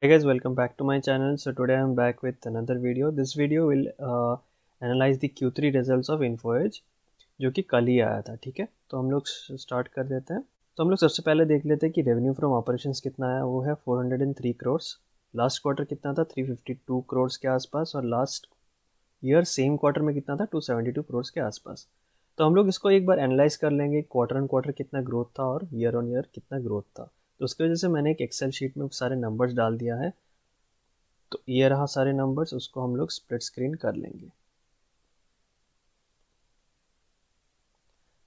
Hey guys, welcome back to my channel. So today I'm back with another video. This video will analyze the Q3 results of InfoEdge जो कि कल ही आया था. ठीक है, तो हम लोग स्टार्ट कर देते हैं. तो हम लोग सबसे पहले देख लेते हैं कि रेवेन्यू फ्रॉम ऑपरेशंस कितना आया. वो है 403 करोड़. लास्ट क्वार्टर कितना था? 352 करोड़ के आसपास. और लास्ट ईयर सेम क्वार्टर में कितना था? 272 करोड़ के आसपास. तो हम लोग इसको एक बार एनालाइज कर लेंगे, क्वार्टर ऑन क्वार्टर कितना ग्रोथ था और ईयर ऑन ईयर कितना ग्रोथ था. तो उसकी वजह से मैंने एक एक्सेल शीट में सारे नंबर्स डाल दिया है. तो ये रहा सारे नंबर्स, उसको हम लोग स्प्लिट स्क्रीन कर लेंगे.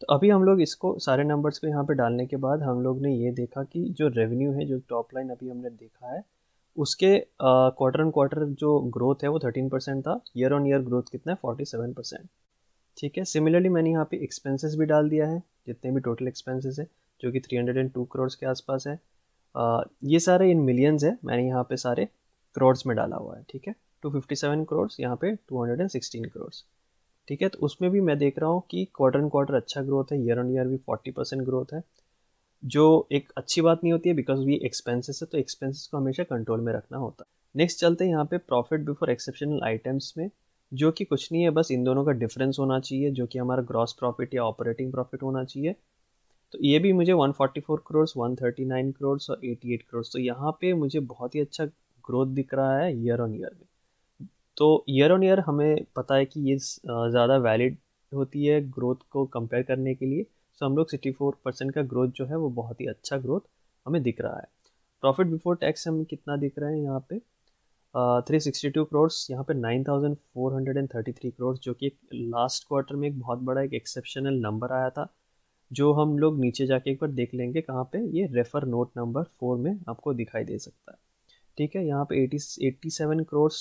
तो अभी हम लोग इसको सारे नंबर्स को यहाँ पे डालने के बाद हम लोग ने ये देखा कि जो रेवेन्यू है, जो टॉप लाइन अभी हमने देखा है, उसके क्वार्टर ऑन क्वार्टर जो ग्रोथ है वो 13% था. ईयर ऑन ईयर ग्रोथ कितना है? 47%. ठीक है. सिमिलरली मैंने यहाँ पे एक्सपेंसेस भी डाल दिया है, जितने भी टोटल एक्सपेंसेस है, जो कि 302 करोड़ के आसपास है. ये सारे इन मिलियंस है, मैंने यहाँ पे सारे करोड्स में डाला हुआ है. ठीक है. 257 करोड़, यहाँ पे 216 करोड़. ठीक है. तो उसमें भी मैं देख रहा हूँ कि क्वार्टर ऑन क्वार्टर अच्छा ग्रोथ है, ईयर ऑन ईयर भी 40% ग्रोथ है, जो एक अच्छी बात नहीं होती है बिकॉज ये एक्सपेंसेस है, तो एक्सपेंसेस को हमेशा कंट्रोल में रखना होता है. नेक्स्ट चलते हैं यहाँ पे प्रॉफिट बिफोर एक्सेप्शनल आइटम्स में, जो कि कुछ नहीं है, बस इन दोनों का डिफरेंस होना चाहिए, जो कि हमारा ग्रॉस प्रॉफिट या ऑपरेटिंग प्रॉफिट होना चाहिए. तो ये भी मुझे 144 करोड़, 139 करोड़ और 88 करोड़. तो यहाँ पे मुझे बहुत ही अच्छा ग्रोथ दिख रहा है ईयर ऑन ईयर में. तो ईयर ऑन ईयर हमें पता है कि ये ज़्यादा वैलिड होती है ग्रोथ को कंपेयर करने के लिए. सो हम लोग 64% का ग्रोथ जो है वो बहुत ही अच्छा ग्रोथ हमें दिख रहा है. प्रॉफिट बिफोर टैक्स हमें कितना दिख रहा है यहाँ पे? 362 करोड़. यहाँ पे 9433 करोड़, जो कि लास्ट क्वार्टर में एक बहुत बड़ा एक एक्सेप्शनल नंबर आया था, जो हम लोग नीचे जाके एक बार देख लेंगे कहाँ पे. ये रेफर नोट नंबर 4 में आपको दिखाई दे सकता है. ठीक है. यहाँ पे 87 crore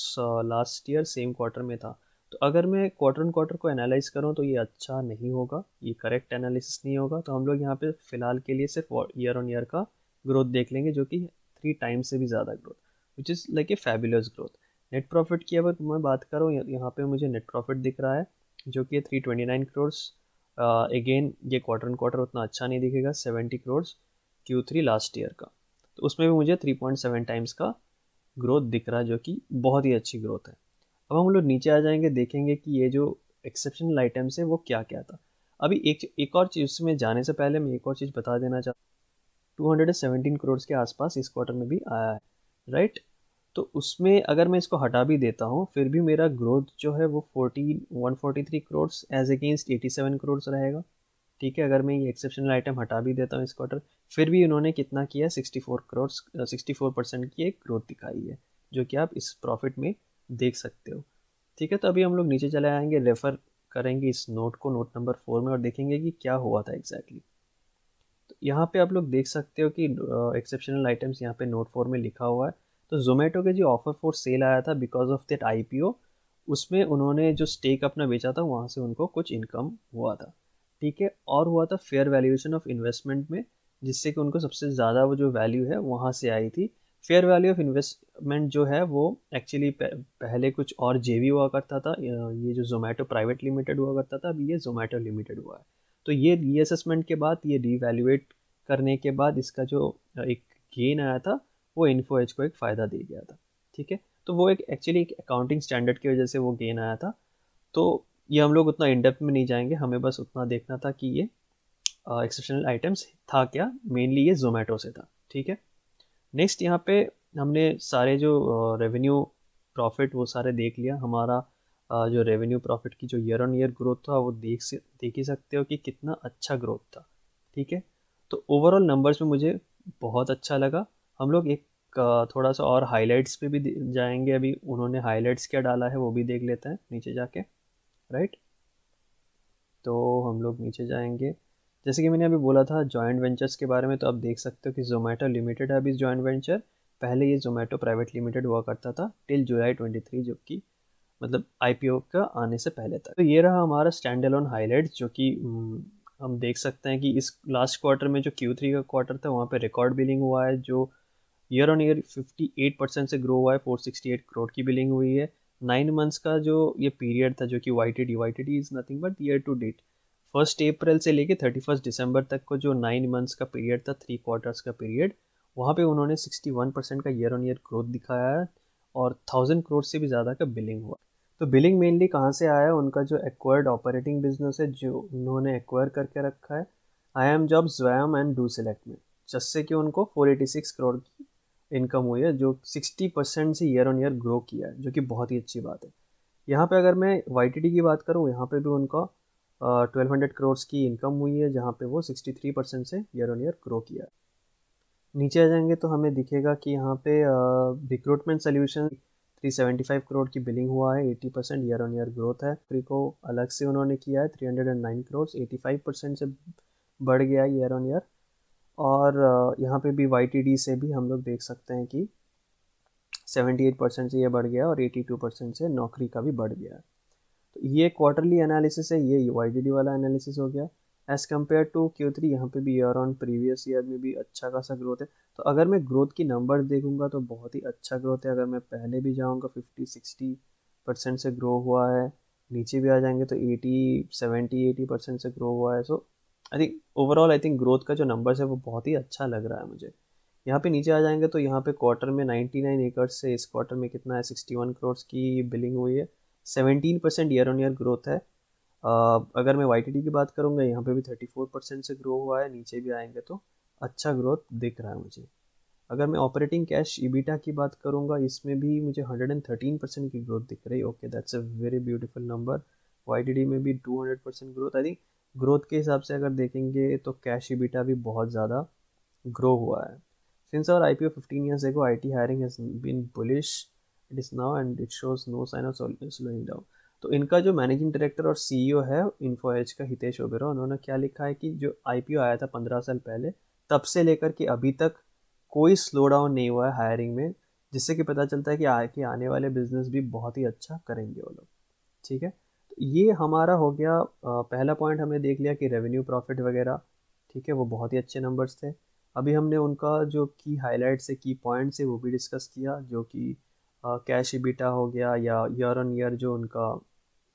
last year same quarter में था. तो अगर मैं क्वार्टर ऑन क्वार्टर को एनालाइज करूँ तो ये अच्छा नहीं होगा, ये करेक्ट एनालिसिस नहीं होगा. तो हम लोग यहाँ पे फिलहाल के लिए सिर्फ ईयर ऑन ईयर का ग्रोथ देख लेंगे, जो कि 3 टाइम्स से भी ज़्यादा growth, which is like a fabulous growth. Net profit की अगर मैं बात करूँ, यहाँ पे मुझे नेट प्रॉफिट दिख रहा है, जो कि 329 करोड़. अगेन ये क्वार्टर ऑन क्वार्टर उतना अच्छा नहीं दिखेगा. 70 करोड़ Q3 लास्ट ईयर का. तो उसमें भी मुझे 3.7 टाइम्स का ग्रोथ दिख रहा है, जो कि बहुत ही अच्छी ग्रोथ है. अब हम लोग नीचे आ जाएंगे, देखेंगे कि ये जो एक्सेप्शनल आइटम्स है वो क्या क्या था. अभी एक और चीज़, उसमें जाने से पहले मैं एक और चीज़ बता देना चाहता हूँ. 217 करोड़ के आसपास इस क्वार्टर में भी आया है, राइट. तो उसमें अगर मैं इसको हटा भी देता हूँ, फिर भी मेरा ग्रोथ जो है वो 143 करोड़ एज अगेंस्ट 87 करोड़ रहेगा. ठीक है. अगर मैं ये एक्सेप्शनल आइटम हटा भी देता हूँ इस क्वार्टर, फिर भी इन्होंने कितना किया? 64 करोड़, 64% की एक ग्रोथ दिखाई है, जो कि आप इस प्रॉफिट में देख सकते हो. ठीक है. तो अभी हम लोग नीचे चले आएंगे, रेफर करेंगे इस नोट को, नोट नंबर 4 में, और देखेंगे कि क्या हुआ था एग्जैक्टली. तो यहाँ पे आप लोग देख सकते हो कि एक्सेप्शनल आइटम्स यहाँ पे नोट 4 में लिखा हुआ है. तो जोमेटो के जो ऑफर फॉर सेल आया था बिकॉज ऑफ दैट आईपीओ, उसमें उन्होंने जो स्टेक अपना बेचा था वहाँ से उनको कुछ इनकम हुआ था. ठीक है. और हुआ था फेयर वैल्यूएशन ऑफ इन्वेस्टमेंट में, जिससे कि उनको सबसे ज़्यादा वो जो वैल्यू है वहाँ से आई थी. फेयर वैल्यू ऑफ इन्वेस्टमेंट जो है वो एक्चुअली पहले कुछ और जेवी हुआ करता था. ये जो जोमेटो प्राइवेट लिमिटेड हुआ करता था, अभी ये जोमेटो लिमिटेड हुआ है. तो ये रीअसेसमेंट के बाद, ये रीवैल्यूएट करने के बाद, इसका जो एक गेन आया था वो इन्फो एज को एक फ़ायदा दे गया था. ठीक है. तो वो एक एक्चुअली एक अकाउंटिंग स्टैंडर्ड की वजह से वो गेन आया था. तो ये हम लोग उतना इन डेप्थ में नहीं जाएंगे, हमें बस उतना देखना था कि ये एक्सेप्शनल आइटम्स था क्या. मेनली ये जोमेटो से था. ठीक है. नेक्स्ट यहाँ पे हमने सारे जो रेवेन्यू प्रॉफिट वो सारे देख लिया. हमारा जो रेवेन्यू प्रॉफिट की जो ईयर ऑन ईयर ग्रोथ था वो देख ही सकते हो कि कितना अच्छा ग्रोथ था. ठीक है. तो ओवरऑल नंबर्स में मुझे बहुत अच्छा लगा. हम लोग एक थोड़ा सा और हाइलाइट्स पे भी जाएंगे. अभी उन्होंने हाइलाइट्स क्या डाला है वो भी देख लेते हैं नीचे जाके, राइट. तो हम लोग नीचे जाएंगे. जैसे कि मैंने अभी बोला था जॉइंट वेंचर्स के बारे में, तो आप देख सकते हो कि जोमेटो लिमिटेड है अभी जॉइंट वेंचर. पहले ये जोमेटो प्राइवेट लिमिटेड हुआ करता था टिल जुलाई 23, जो कि मतलब आईपीओ का आने से पहले तक. तो ये रहा हमारा स्टैंड अलोन हाईलाइट्स, जो कि हम देख सकते हैं कि इस लास्ट क्वार्टर में जो Q3 का क्वार्टर था वहाँ पे रिकॉर्ड बिलिंग हुआ है, जो ईयर ऑन ईयर 58% से ग्रो हुआ है. 468 करोड़ की बिलिंग हुई है. 9 मंथ्स का जो ये पीरियड था, जो कि YTD is nothing but year to date, 1 अप्रैल से लेके 31 दिसंबर तक को जो 9 मंथ्स का पीरियड था, 3 क्वार्टर्स का पीरियड, वहाँ पे उन्होंने 61% का ईयर ऑन ईयर ग्रोथ दिखाया है और 1000 करोड़ से भी ज़्यादा का बिलिंग हुआ। तो बिलिंग मेनली कहाँ से आया है, उनका जो एक्वायर्ड ऑपरेटिंग बिजनेस है जो उन्होंने एक्वायर करके रखा है आई एम जॉब, स्वयं एंड डू सिलेक्ट में, जिससे कि उनको 486 करोड़ की इनकम हुई है, जो 60% से ईयर ऑन ईयर ग्रो किया है, जो कि बहुत ही अच्छी बात है। यहाँ पे अगर मैं YTD की बात करूँ, यहाँ पे भी उनका 1200 करोड़ की इनकम हुई है, जहाँ पे वो 63% से ईयर ऑन ईयर ग्रो किया है। नीचे आ जाएंगे तो हमें दिखेगा कि यहाँ पे रिक्रूटमेंट सोल्यूशन 375 करोड़ की बिलिंग हुआ है, 80% ईयर ऑन ईयर ग्रोथ है। फ्री को अलग से उन्होंने किया है 309 करोड़, 85% से बढ़ गया है ईयर ऑन ईयर। और यहाँ पे भी YTD से भी हम लोग देख सकते हैं कि 78% से ये बढ़ गया और 82% से नौकरी का भी बढ़ गया है। तो ये क्वार्टरली एनालिसिस है, ये YTD वाला एनालिसिस हो गया। एज कम्पेयर टू Q3, यहाँ पे भी ईयर ऑन प्रीवियस ईयर में भी अच्छा खासा ग्रोथ है। तो अगर मैं ग्रोथ की नंबर देखूंगा तो बहुत ही अच्छा ग्रोथ है। अगर मैं पहले भी जाऊंगा 50-60% से ग्रो हुआ है, नीचे भी आ जाएंगे तो 80-70-80% से ग्रो हुआ है। So I think overall, I think growth का जो नंबर्स है वो बहुत ही अच्छा लग रहा है मुझे। यहाँ पे नीचे आ जाएंगे तो यहाँ पे क्वार्टर में 99 एकर्स से इस क्वार्टर में कितना है, 61 करोड़ की बिलिंग हुई है, 17% ईयर ऑन ईयर ग्रोथ है। अगर मैं YTD की बात करूँगा, यहाँ पे भी 34% से ग्रो हुआ है, नीचे भी आएंगे तो अच्छा ग्रोथ दिख रहा है मुझे। अगर मैं ऑपरेटिंग कैश EBITDA की बात करूँगा, इसमें भी मुझे 113% की ग्रोथ दिख रही है। Okay, that's a very beautiful number. YTD में भी 200% ग्रोथ। आई थिंक ग्रोथ के हिसाब से अगर देखेंगे तो कैश EBITDA भी बहुत ज़्यादा ग्रो हुआ है। Since our IPO 15 years ago, IT hiring has been bullish. It is now and it shows no sign of slowing down. तो इनका जो मैनेजिंग डायरेक्टर और CEO है इन्फो एज का, हितेश ओबेरॉय, उन्होंने क्या लिखा है कि जो IPO आया था 15 साल पहले, तब से लेकर के अभी तक कोई स्लो डाउन नहीं हुआ है हायरिंग में, जिससे कि पता चलता है कि आने वाले बिजनेस भी बहुत ही अच्छा करेंगे वो लोग। ठीक है, तो ये हमारा हो गया पहला पॉइंट। हमने देख लिया कि रेवेन्यू प्रॉफिट वगैरह, ठीक है, वो बहुत ही अच्छे नंबर्स थे। अभी हमने उनका जो की हाईलाइट्स है, की पॉइंट्स है, वो भी डिस्कस किया, जो कि कैश EBITDA हो गया या ईयर ऑन ईयर जो उनका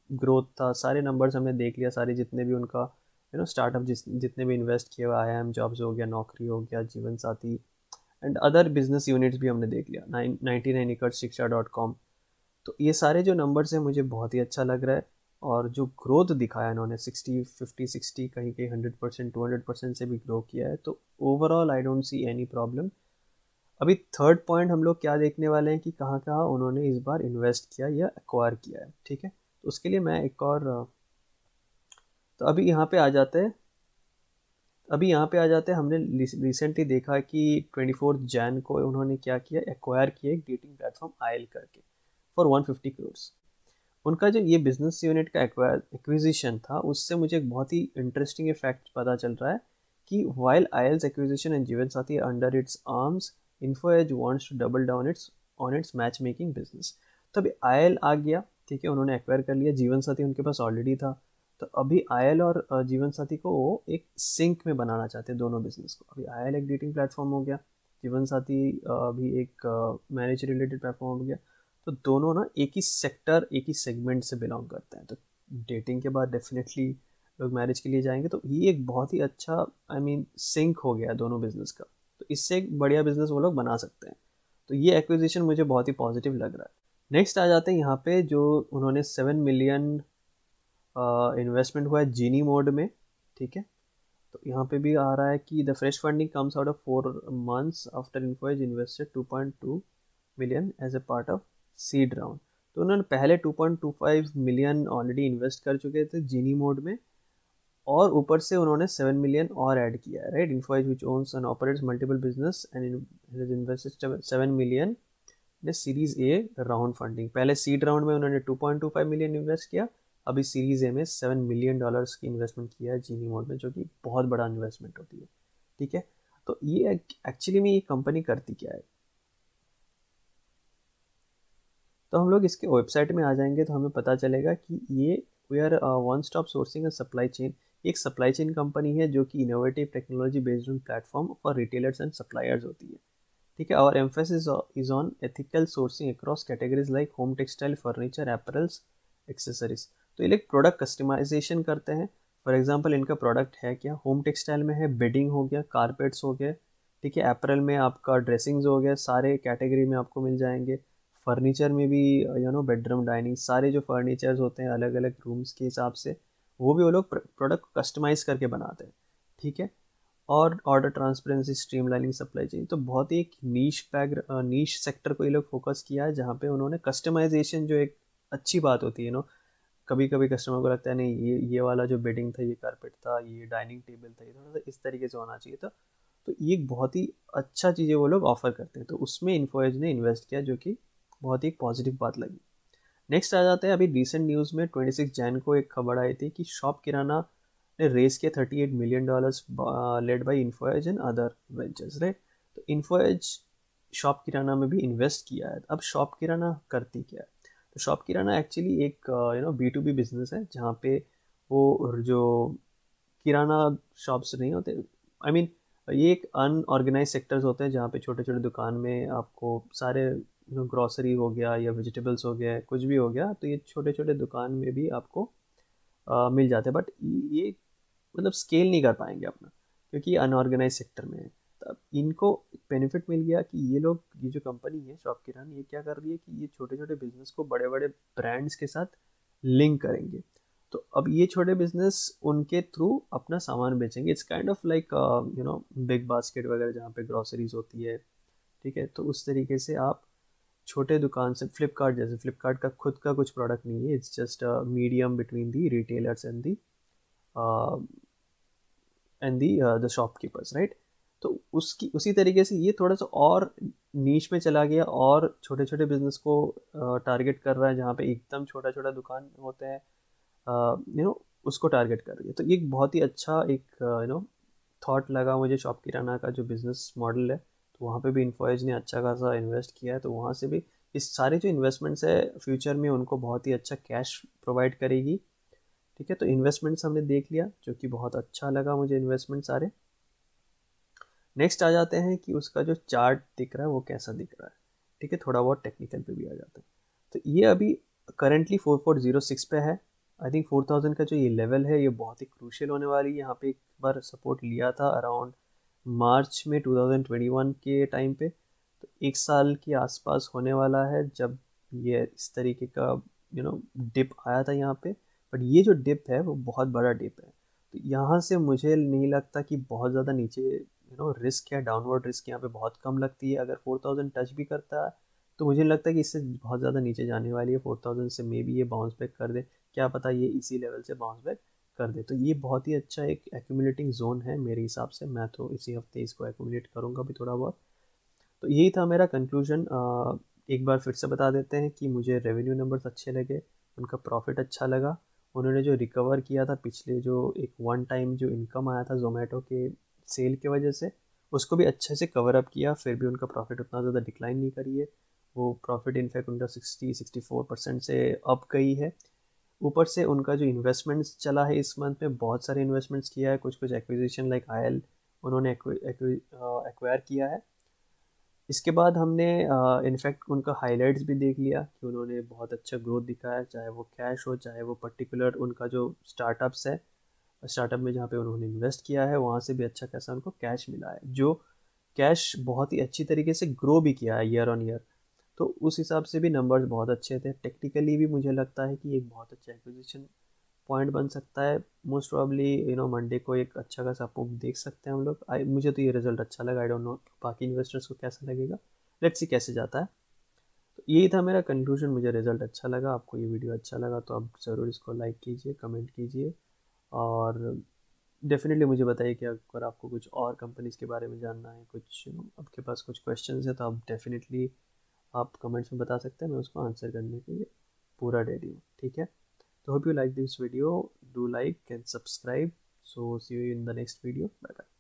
ग्रोथ था, सारे नंबर्स हमने देख लिया। सारे जितने भी उनका स्टार्टअप जितने भी इन्वेस्ट किए हुए, IIM जॉब्स हो गया, नौकरी हो गया, जीवन साथी एंड अदर बिजनेस यूनिट्स भी हमने देख लिया, 99 एकड़ शिक्षा.com। तो ये सारे जो नंबर्स हैं मुझे बहुत ही अच्छा लग रहा है। और जो ग्रोथ दिखाया इन्होंने 60-50-60, कहीं कहीं 100%, 200% से भी ग्रो किया है, तो overall I don't see any problem. अभी थर्ड पॉइंट हम लोग क्या देखने वाले हैं कि कहाँ कहाँ उन्होंने इस बार इन्वेस्ट किया या एक्वायर किया है। ठीक है, तो उसके लिए मैं एक और तो अभी यहाँ पे आ जाते हैं। हमने रिसेंटली देखा कि 24 जैन को उन्होंने क्या किया, एक्वायर किया एक डेटिंग प्लेटफॉर्म आयल करके फॉर 150 करोड़। उनका जो ये बिजनेस यूनिट का एक्विजिशन था, उससे मुझे एक बहुत ही इंटरेस्टिंग फैक्ट पता चल रहा है कि while IELTS acquisition and Jeevansathi under its arms, Info Edge wants to double down on its matchmaking business. तो अभी आयल आ गया, ठीक है, उन्होंने एक्वायर कर लिया। जीवन साथी उनके पास ऑलरेडी था, तो अभी आयल और जीवन साथी को वो एक सिंक में बनाना चाहते हैं दोनों बिजनेस को। अभी आयल एक डेटिंग प्लेटफॉर्म हो गया, जीवन साथी अभी एक मैरिज रिलेटेड प्लेटफॉर्म हो गया। तो दोनों ना एक ही सेक्टर, एक ही सेगमेंट से बिलोंग करते हैं। तो डेटिंग के बाद डेफिनेटली लोग मैरिज के लिए जाएंगे, तो ये एक बहुत ही अच्छा आई मीन सिंक हो गया दोनों बिजनेस का। तो इससे एक बढ़िया बिजनेस वो लोग बना सकते हैं। तो ये एक्विजिशन मुझे बहुत ही पॉजिटिव लग रहा है। नेक्स्ट आ जाते हैं यहाँ पे, जो उन्होंने 7 मिलियन इन्वेस्टमेंट हुआ है जीनी मोड में। ठीक है, तो यहाँ पे भी आ रहा है कि the fresh funding comes out of 4 months after Info Edge invested 2.2 million as a part of seed round. तो उन्होंने पहले 2.25 मिलियन ऑलरेडी इन्वेस्ट कर चुके थे जीनी मोड में, और ऊपर से उन्होंने 7 मिलियन और ऐड किया है, right. Info Edge which owns and operates multiple business and invested 7 million ने सीरीज ए राउंड फंडिंग। पहले सीड राउंड में उन्होंने 2.25 मिलियन इन्वेस्ट किया, अभी सीरीज ए में $7 मिलियन की इन्वेस्टमेंट किया है जीनी मोड में, जो कि बहुत बड़ा इन्वेस्टमेंट होती है। ठीक है, तो ये एक्चुअली में ये कंपनी करती क्या है। तो हम लोग इसके वेबसाइट में आ जाएंगे तो हमें पता चलेगा कि ये we are one stop sourcing and supply chain. एक सप्लाई चेन कंपनी है जो कि innovative technology based on platform for retailers and suppliers होती है। ठीक है, और emphasis is on ethical sourcing across categories like home textile, furniture, apparels, accessories. तो ये लोग प्रोडक्ट कस्टमाइजेशन करते हैं। फॉर एग्जांपल इनका प्रोडक्ट है क्या, होम टेक्सटाइल में है बेडिंग हो गया, कारपेट्स हो गए, ठीक है, अप्रैल में आपका ड्रेसिंग्स हो गया, सारे कैटेगरी में आपको मिल जाएंगे। फर्नीचर में भी बेडरूम डाइनिंग सारे जो फर्नीचर्स होते हैं अलग अलग रूम्स के हिसाब से, वो भी वो लोग प्रोडक्ट कस्टमाइज करके बनाते हैं। ठीक है, और order transparency, streamlining supply chain, तो बहुत ही एक नीश सेक्टर को ये लोग फोकस किया है, जहाँ पे उन्होंने कस्टमाइजेशन जो एक अच्छी बात होती है कभी कभी कस्टमर को लगता है नहीं ये वाला जो बेडिंग था, ये कारपेट था, ये डाइनिंग टेबल था, ये थोड़ा सा इस तरीके से होना चाहिए था। तो ये एक बहुत ही अच्छा चीज़ें वो लोग ऑफर करते हैं, तो उसमें इन्फोएज ने इन्वेस्ट किया, जो कि बहुत ही पॉजिटिव बात लगी। नेक्स्ट आ जाते हैं, अभी रिसेंट न्यूज़ में 26 जैन को एक खबर आई थी कि शॉप किराना ने रेस किया $38 million led by Info Edge and other ventures, right. तो इन्फोएज शॉप किराना में भी इन्वेस्ट किया है। अब शॉप किराना करती क्या है? तो शॉप किराना एक्चुअली एक B2B बिजनेस है, जहाँ पे वो जो किराना शॉप्स नहीं होते, आई मीन ये एक अनऑर्गेनाइज सेक्टर्स होते हैं, जहाँ पे छोटे छोटे दुकान में आपको सारे ग्रॉसरी हो गया या वेजिटेबल्स हो गया, कुछ भी हो गया, तो ये छोटे छोटे दुकान में भी आपको मिल जाते हैं। बट ये मतलब स्केल नहीं कर पाएंगे अपना, क्योंकि ये अनऑर्गेनाइज सेक्टर में है। तब इनको बेनिफिट मिल गया कि ये जो कंपनी है शॉप किराना, ये क्या कर रही है कि ये छोटे छोटे बिजनेस को बड़े बड़े ब्रांड्स के साथ लिंक करेंगे। तो अब ये छोटे बिजनेस उनके थ्रू अपना सामान बेचेंगे। It's kind of like big basket वगैरह, जहाँ पे ग्रॉसरीज होती है। ठीक है, तो उस तरीके से आप छोटे दुकान से, फ्लिपकार्ट जैसे, फ्लिपकार्ट का खुद का कुछ प्रोडक्ट नहीं है, it's just medium between the retailers and the shopkeepers, right. तो उसकी उसी तरीके से ये थोड़ा सा और नीश में चला गया, और छोटे छोटे बिजनेस को टारगेट कर रहा है, जहाँ पे एकदम छोटा छोटा दुकान होते हैं, उसको टारगेट कर रही है। तो ये एक बहुत ही अच्छा एक थॉट लगा मुझे शॉप किराना का जो बिजनेस मॉडल है। तो वहाँ पे भी इन्फोएज ने अच्छा खासा इन्वेस्ट किया है, तो वहाँ से भी इस सारे जो इन्वेस्टमेंट्स है फ्यूचर में उनको बहुत ही अच्छा कैश प्रोवाइड करेगी। ठीक है, तो इन्वेस्टमेंट्स हमने देख लिया, जो कि बहुत अच्छा लगा मुझे इन्वेस्टमेंट सारे। नेक्स्ट आ जाते हैं कि उसका जो चार्ट दिख रहा है वो कैसा दिख रहा है। ठीक है, थोड़ा बहुत टेक्निकल पे भी आ जाते हैं। तो ये अभी करेंटली 4406 पे है। आई थिंक 4000 का जो ये लेवल है, ये बहुत ही क्रूशियल होने वाली है। यहाँ पे एक बार सपोर्ट लिया था अराउंड मार्च में 2021 के टाइम पे। तो एक साल के आसपास होने वाला है जब ये इस तरीके का डिप आया था यहाँ पे। बट ये जो डिप है वो बहुत बड़ा डिप है, तो यहाँ से मुझे नहीं लगता कि बहुत ज़्यादा नीचे रिस्क या डाउनवर्ड रिस्क यहाँ पे बहुत कम लगती है। अगर 4000 टच भी करता है तो मुझे लगता है कि इससे बहुत ज़्यादा नीचे जाने वाली है। 4000 से मे बी ये बाउंस बैक कर दे, क्या पता ये इसी लेवल से बाउंस बैक कर दे। तो ये बहुत ही अच्छा एक एक्यूमुलेटिंग जोन है मेरे हिसाब से। मैं तो इसी हफ्ते इसको एक्यूमुलेट करूँगा भी थोड़ा बहुत। तो यही था मेरा कंक्लूजन। एक बार फिर से बता देते हैं कि मुझे रेवेन्यू नंबर्स अच्छे लगे, उनका प्रॉफिट अच्छा लगा। उन्होंने जो रिकवर किया था पिछले, जो एक वन टाइम जो इनकम आया था जोमेटो के सेल की वजह से, उसको भी अच्छे से कवर अप किया। फिर भी उनका प्रॉफिट उतना ज़्यादा डिक्लाइन नहीं करी है। वो प्रॉफिट इनफैक्ट उनका 64% से अप गई है। ऊपर से उनका जो इन्वेस्टमेंट्स चला है इस मंथ में, बहुत सारे इन्वेस्टमेंट्स किया है, कुछ कुछ एक्विजिशन लाइक आयल उन्होंने एक्वायर किया है। इसके बाद हमने इनफैक्ट उनका हाइलाइट्स भी देख लिया कि उन्होंने बहुत अच्छा ग्रोथ दिखाया, चाहे वो कैश हो, चाहे वो पर्टिकुलर उनका जो स्टार्टअप्स है, स्टार्टअप में जहाँ पे उन्होंने इन्वेस्ट किया है वहाँ से भी अच्छा खासा उनको कैश मिला है, जो कैश बहुत ही अच्छी तरीके से ग्रो भी किया है ईयर ऑन ईयर। तो उस हिसाब से भी नंबर्स बहुत अच्छे थे। टेक्निकली भी मुझे लगता है कि एक बहुत अच्छा एक्विजिशन पॉइंट बन सकता है। मोस्ट प्रॉब्ली मंडे को एक अच्छा खासा अप देख सकते हैं हम लोग। मुझे तो ये रिजल्ट अच्छा लगा। आई डोंट नो बाकी इन्वेस्टर्स को कैसा लगेगा, लेट्स सी कैसे जाता है। तो यही था मेरा कंक्लूजन। मुझे रिजल्ट अच्छा लगा। आपको ये वीडियो अच्छा लगा तो आप ज़रूर इसको लाइक कीजिए, कमेंट कीजिए, और डेफिनेटली मुझे बताइए कि अगर आपको कुछ और कंपनीज के बारे में जानना है, कुछ आपके पास कुछ क्वेश्चंस है, तो आप डेफिनेटली आप कमेंट्स में बता सकते हैं। मैं उसको आंसर करने के लिए पूरा रेडी हूँ। ठीक है, तो hope you like this video. Do like and subscribe. So see you in the next video. Bye bye.